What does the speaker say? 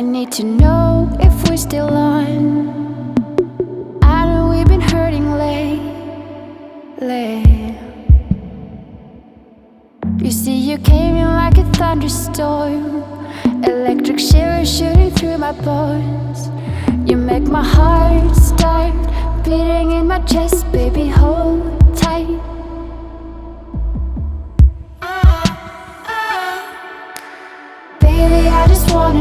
I need to know if we're still on. I know we've been hurting lately. You see, you came in like a thunderstorm, electric shiver shooting through my bones. You make my heart start beating in my chest, baby, hold tight. Baby, I just wanna